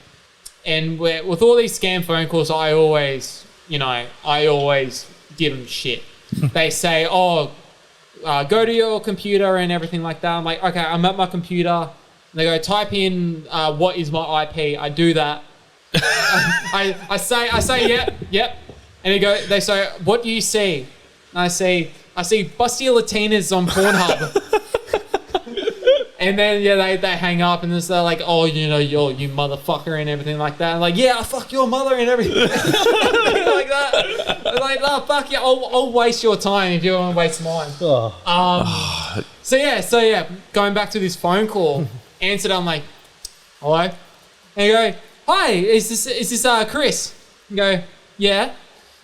with all these scam phone calls, I always give them shit. They say, go to your computer and everything like that. I'm like, okay, I'm at my computer. And they go, type in what is my IP. I do that. I say yep. And they say, what do you see? And I see busty Latinas on Pornhub. And then they hang up and they're like, oh, you motherfucker and everything like that. I'm like, yeah, I fuck your mother and everything. Like that. I'm like, oh, fuck yeah, I'll waste your time if you want to waste mine. So going back to this phone call, answered. I'm like, hello. And you go, hi, is this Chris? You go, yeah.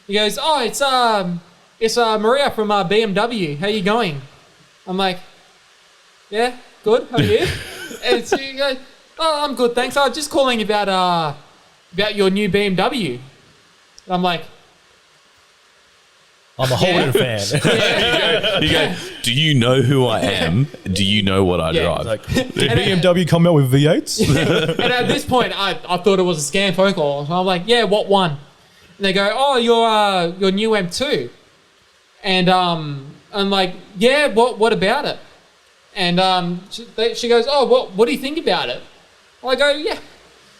He goes, oh, it's Maria from BMW. How you going? I'm like, yeah, good. How are you? And she goes, oh, I'm good, thanks. I was just calling about your new BMW. I'm like, I'm a Holden fan. You go, do you know who I am? Do you know what I drive? Like, did BMW come out with V8s? And at this point, I thought it was a scam phone call. So I'm like, yeah, what one? And they go, oh, your new M2. And I'm like, yeah, what about it? And she goes, oh, what do you think about it? I go, yeah,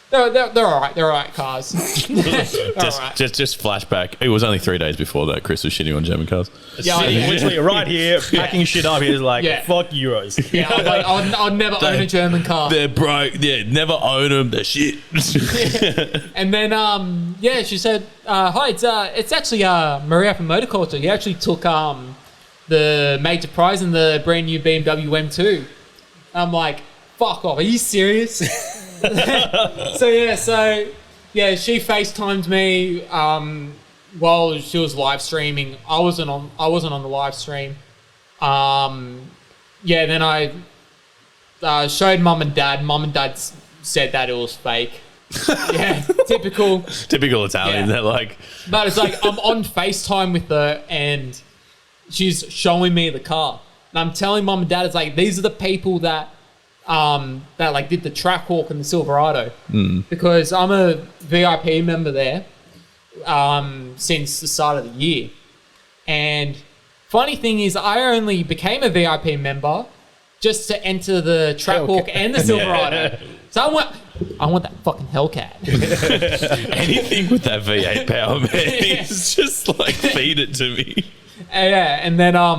they're all right. They're all right cars. Just flashback. It was only 3 days before that Chris was shitting on German cars. Yeah, literally right here, packing shit up. He's like, fuck Euros. Yeah, I'm like, I'll never own a German car. They're broke. Yeah, never own them. They're shit. And then, she said, hi, it's actually Maria from Motorculture. He actually took the major prize in the brand new BMW M2. I'm like, fuck off. Are you serious? She FaceTimed me while she was live streaming. I wasn't on the live stream. Then I showed mum and dad. Mum and dad said that it was fake. Yeah, typical Italian. Yeah. They're like, but it's like I'm on FaceTime with her and she's showing me the car. And I'm telling mum and dad, it's like, these are the people that like did the track walk in the Silverado. Because I'm a VIP member there since the start of the year. And funny thing is, I only became a VIP member just to enter the track walk and the Silverado. So I want that fucking Hellcat. anything with that V8 power, man. It's just like, feed it to me. And then I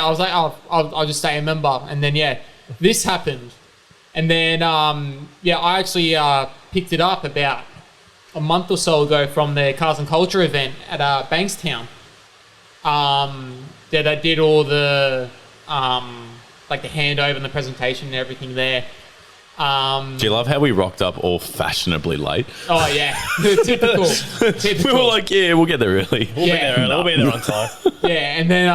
was like, I'll just stay a member. And then this happened. And then I actually picked it up about a month or so ago from the Cars and Culture event at Bankstown. They did all the like the handover and the presentation and everything there. Do you love how we rocked up all fashionably late? Oh yeah, typical. We were like, yeah, we'll get there early. We'll be there on time. Yeah, and then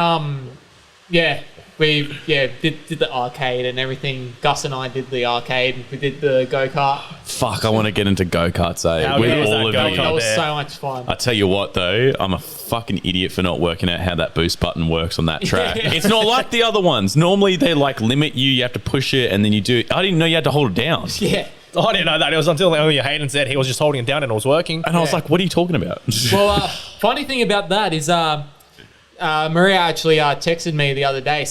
we did the arcade and everything. Gus and I did the arcade. We did the go-kart. Fuck, I want to get into go-karts, eh? How With good was all that of go-kart? you. That was there. so much fun. I tell you what, though, I'm a fucking idiot for not working out how that boost button works on that track. It's not like the other ones. Normally, they like limit you have to push it, and then you do. I didn't know you had to hold it down. Yeah. I didn't know that. It was until Hayden said he was just holding it down and it was working. And I was like, what are you talking about? Well, funny thing about that is Maria actually texted me the other day.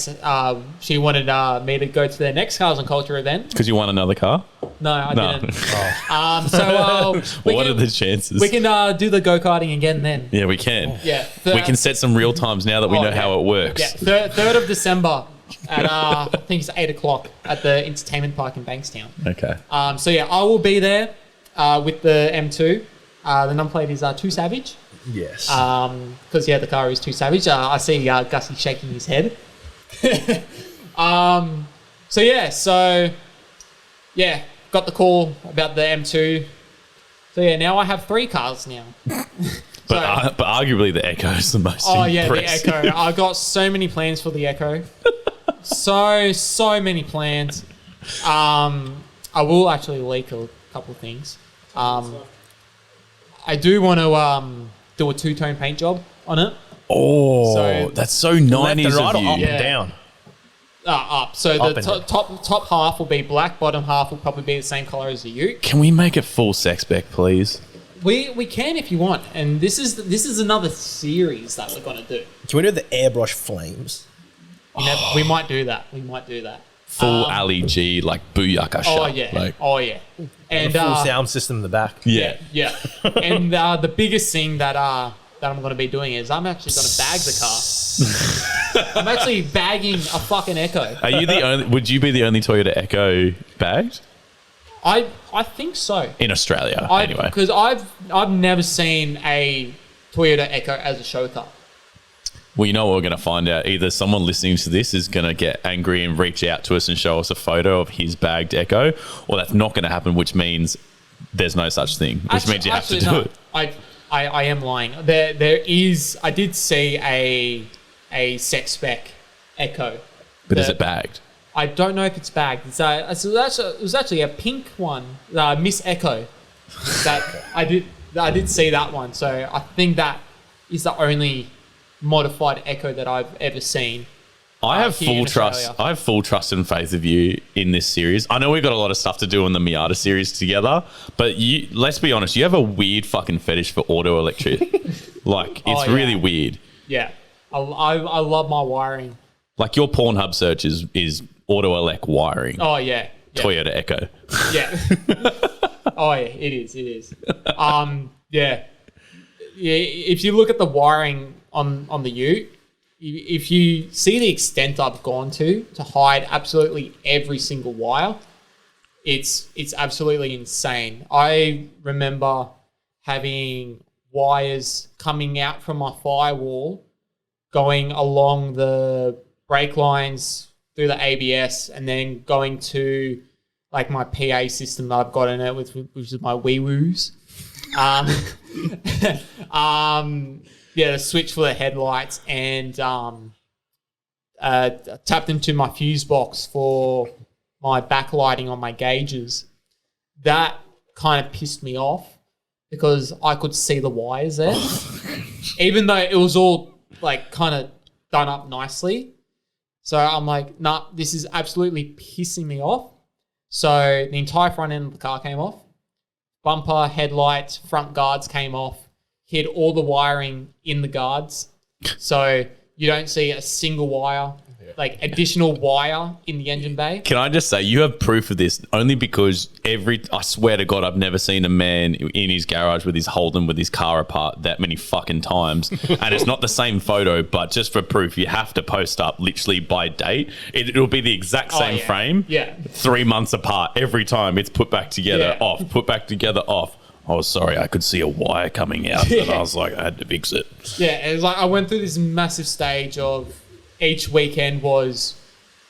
She wanted me to go to their next Cars and Culture event. Because you want another car? No, I No. didn't. Oh. So What are the chances? we can do the go-karting again then. Yeah, we can. Yeah. We can set some real times now that we know how it works. Yeah, 3rd of December at I think it's 8 o'clock at the entertainment park in Bankstown. Okay. So yeah, I will be there with the M2. The number plate is Too Savage. Yes. Because the car is Too Savage. I see Gussie shaking his head. So got the call about the M2. So yeah, now I have 3 cars now. But arguably the Echo is the most impressive. The Echo. I got so many plans for the Echo. so many plans. I will actually leak a couple of things. I do want to do a 2-tone paint job on it. Oh, So- that's so Left 90s and right of or up you. and down? Up. So Up the and top half will be black. Bottom half will probably be the same color as the Ute. Can we make it full sex spec, please? We can if you want. And this is another series that we're gonna do. Can we do the airbrush flames? We might do that. Full Ali G, like booyaka shot. Oh yeah. Like, And Full sound system in the back. yeah. Yeah. And the biggest thing that I'm going to be doing is I'm actually going to bag the car. I'm actually bagging a fucking Echo. Are you the only? Would you be the only Toyota Echo bagged I think so. in Australia? Anyway, Because I've never seen a Toyota Echo as a show car. well, you know what we're going to find out. Either someone listening to this is going to get angry and reach out to us and show us a photo of his bagged Echo, or that's not going to happen, which means there's no such thing, which means you have to do it. I am lying. There is. I did see a sex spec Echo. But is it bagged? I don't know if it's bagged. It was actually a pink one, Miss Echo. That I did see that one. So I think that is the only modified Echo that I've ever seen. I have here in full trust. Australia. I have full trust and faith of you in this series. I know we've got a lot of stuff to do in the Miata series together, but let's be honest, you have a weird fucking fetish for auto electric. Like, it's really weird. Yeah, I love my wiring. Like, your Pornhub search is auto elec wiring. Oh yeah. Toyota Echo. Yeah. Oh yeah, it is. Yeah. If you look at the wiring on the Ute, if you see the extent I've gone to hide absolutely every single wire, it's absolutely insane. I remember having wires coming out from my firewall, going along the brake lines through the ABS, and then going to like my PA system that I've got in it, which is my wee-woos. The switch for the headlights, and tapped into my fuse box for my backlighting on my gauges. That kind of pissed me off because I could see the wires there, even though it was all like kind of done up nicely. So I'm like, nah, this is absolutely pissing me off. So the entire front end of the car came off. Bumper, headlights, front guards came off. Hid all the wiring in the guards. So you don't see a single wire, like additional wire in the engine bay. Can I just say, you have proof of this only because I swear to God, I've never seen a man in his garage with his Holden with his car apart that many fucking times. And it's not the same photo, but just for proof, you have to post up literally by date. It'll be the exact same frame. Yeah. 3 months apart every time. It's put back together, off, put back together, off. Oh, sorry, I could see a wire coming out. And I was like, I had to fix it. Yeah, it was like I went through this massive stage of each weekend was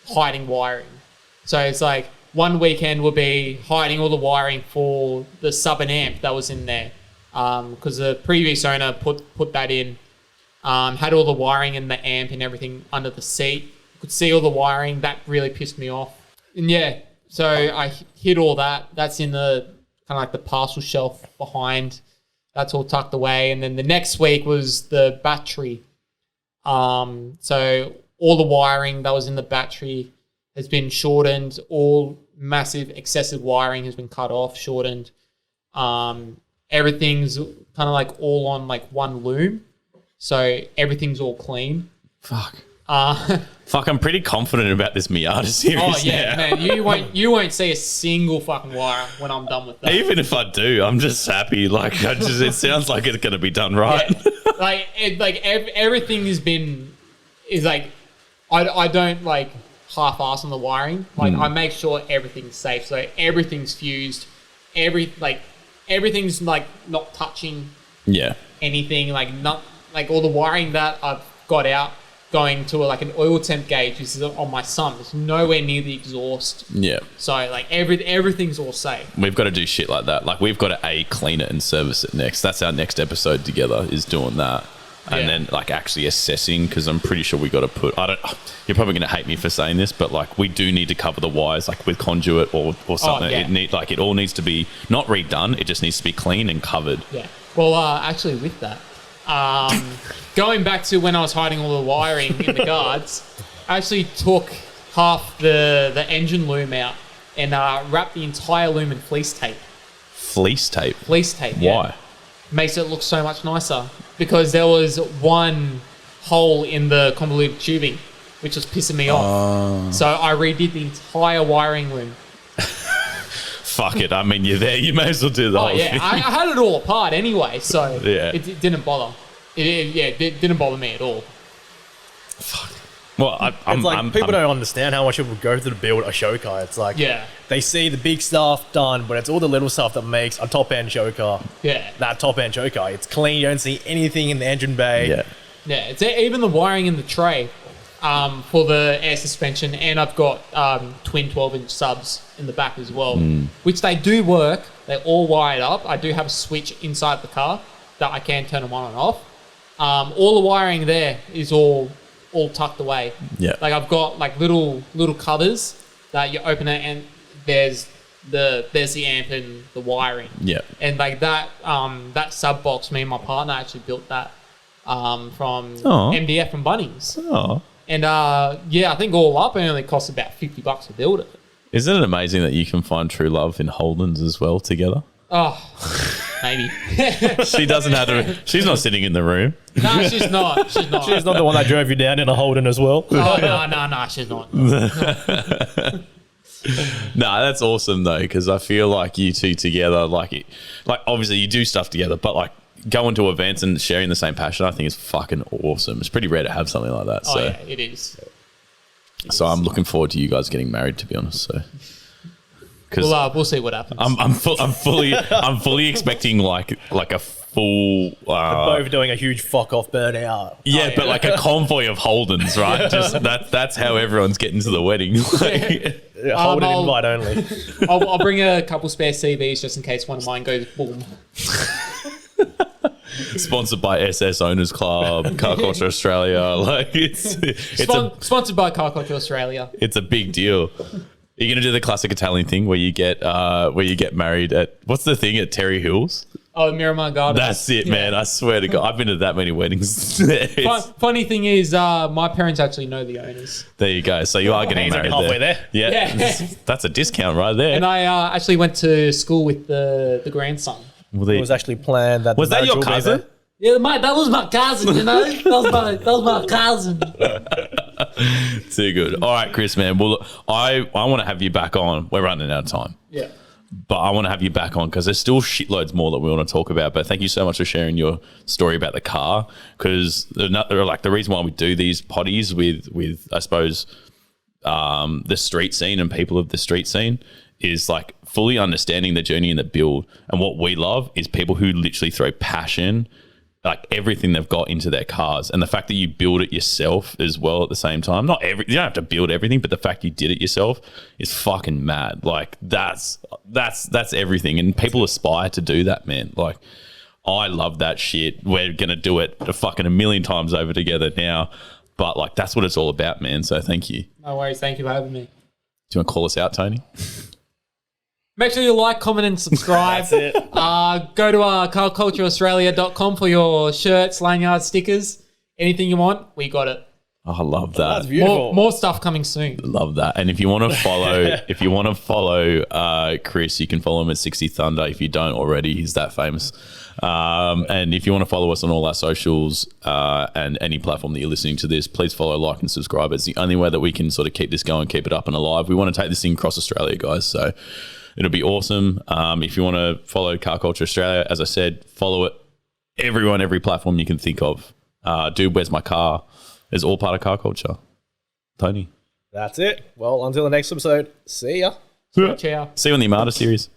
hiding wiring. So it's like one weekend would be hiding all the wiring for the sub and amp that was in there, because the previous owner put that in, had all the wiring in the amp and everything under the seat. could see all the wiring. That really pissed me off. And yeah, so I hid all that. That's in the kind of like the parcel shelf behind. That's all tucked away. And then the next week was the battery. So all the wiring that was in the battery has been shortened. All massive excessive wiring has been cut off, shortened. Everything's kind of like all on like one loom. So everything's all clean. Fuck. Fuck, I'm pretty confident about this Miata series. Oh yeah, now. man, you won't see a single fucking wire when I'm done with that. Even if I do, I'm just happy. Like, it sounds like it's going to be done right. Yeah. Everything is like, I don't like half-ass on the wiring. Like I make sure everything's safe. So everything's fused. Everything's like not touching. Yeah. Anything not like all the wiring that I've got out. Going to like an oil temp gauge, which is on my sump. It's nowhere near the exhaust. Yeah. So like everything's all safe. We've got to do shit like that. Like we've got to clean it and service it next. That's our next episode together is doing that. And then like actually assessing, because I'm pretty sure we got to put, you're probably going to hate me for saying this, but like we do need to cover the wires like with conduit or something. Oh, yeah. It all needs to be not redone. It just needs to be clean and covered. Yeah. Well, actually with that, going back to when I was hiding all the wiring in the guards, I actually took half the engine loom out and wrapped the entire loom in fleece tape. Fleece tape? Fleece tape, yeah. Why? Makes it look so much nicer. Because there was one hole in the convoluted tubing, which was pissing me off. So I redid the entire wiring loom. Fuck it. I mean, you're there. You may as well do the whole thing. I had it all apart anyway, so yeah. it didn't bother. It didn't bother me at all. Fuck. Well, people don't understand how much it would go to build a show car. It's like they see the big stuff done, but it's all the little stuff that makes a top-end show car. Yeah. That top-end show car. It's clean. You don't see anything in the engine bay. Yeah. Yeah, it's even the wiring in the tray for the air suspension, and I've got twin 12-inch subs in the back as well, which they do work. They're all wired up. I do have a switch inside the car that I can turn them on and off. All the wiring there is all tucked away. Yeah. Like I've got like little covers that you open it and there's the amp and the wiring. Yeah. And like that sub box, me and my partner actually built that from MDF and Bunnings. Oh. And I think all up it only costs about $50 to build it. Isn't it amazing that you can find true love in Holdens as well together? Oh, maybe. She doesn't have to. She's not sitting in the room. No, she's not. She's not. She's not the one that drove you down in a Holden as well. Oh, no, she's not. Nah, that's awesome though, because I feel like you two together, like obviously you do stuff together, but like going to events and sharing the same passion, I think is fucking awesome. It's pretty rare to have something like that. Oh so. yeah, it is. So I'm looking forward to you guys getting married, to be honest. So. We'll see what happens. I'm fully expecting like a full both doing a huge fuck off burnout. Yeah, but like a convoy of Holdens, right? Just that's how everyone's getting to the wedding. Holden invite only. I'll bring a couple spare CVs just in case one of mine goes boom. Sponsored by SS Owners Club, Car Culture Australia. Like it's sponsored by Car Culture Australia. It's a big deal. Are you gonna do the classic Italian thing where you get married at what's the thing at Terry Hills? Oh, Miramar Gardens. That's it, man. I swear to God, I've been to that many weddings. Funny thing is, my parents actually know the owners. There you go. So you are getting married halfway there. Yeah. That's a discount right there. And I actually went to school with the grandson. It was actually planned that. Was that your cousin? Yeah, mate, that was my cousin. You know, that was my cousin. Too good. All right, Chris, man. Well, I want to have you back on. We're running out of time. Yeah. But I want to have you back on because there's still shitloads more that we want to talk about. But thank you so much for sharing your story about the car, because the reason why we do these potties with I suppose the street scene and people of the street scene is like fully understanding the journey and the build. And what we love is people who literally throw passion, like everything they've got into their cars, and the fact that you build it yourself as well at the same time. You don't have to build everything, but the fact you did it yourself is fucking mad. Like that's everything, and people aspire to do that, man. Like I love that shit. We're gonna do it a million times over together now. But like that's what it's all about, man. So thank you. No worries. Thank you for having me. Do you want to call us out, Tony? Make sure you like, comment, and subscribe. That's it. Go to carcultureaustralia.com for your shirts, lanyards, stickers, anything you want. We got it. Oh, I love that. That's beautiful. More stuff coming soon. Love that. And if you want to follow, Chris, you can follow him at 60 Thunder. If you don't already, he's that famous. And if you want to follow us on all our socials and any platform that you're listening to this, please follow, like, and subscribe. It's the only way that we can sort of keep this going, keep it up and alive. We want to take this thing across Australia, guys. So it'll be awesome. If you want to follow Car Culture Australia, as I said, follow it. Every platform you can think of. Dude, where's my car? Is all part of car culture. Tony. That's it. Well, until the next episode, see ya. Ciao. See you on the Armada series.